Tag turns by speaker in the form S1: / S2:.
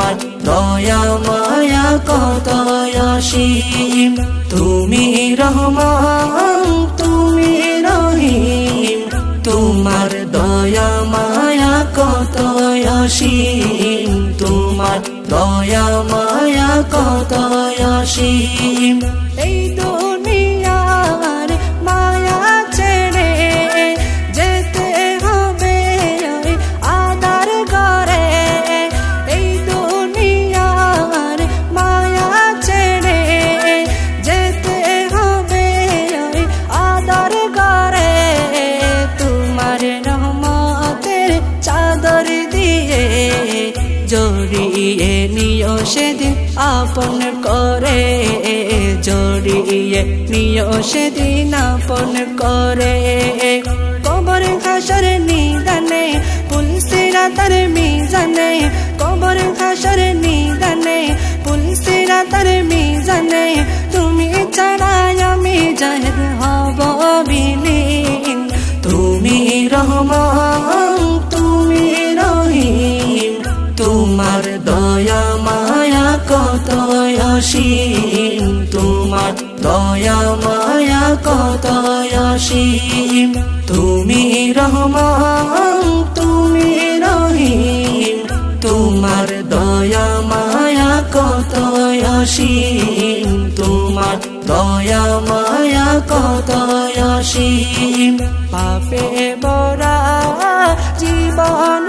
S1: তোমার দয়া মায়া কত অসীম তুমি রহমান তুমি রহিম তোমার দয়া মায়া কত অসীম তোমার দয়া মায়া কত অসীম এই দুনিয়ার মায়া ছেড়ে যেতে হবে ওই আদার ঘরে এই দুনিয়ার মায়া ছেড়ে যেতে হবে ওই আদার ঘরে তোমার রহমতের চাদর দিয়ে জড়িয়ে নিও সেদিন আপন করে জড়িয়ে নিও সেদিন আপন করে কবর হাসর নিদানে পুলসিরাতের মিজানে কবর হাসর নিদানে পুলসিরাতের মিজানে তুমি ছাড়া আমি জাহের হব বিলীন তুমি রহমান তুমি রহিম তোমার দয়া মায়া কত অসীম তোমার দয়া মায়া কত অসীম তুমি রহমান তুমি রহিম তোমার দয়া মায়া কত অসীম তোমার দয়া মায়া কত অসীম পাপে বরা জীবন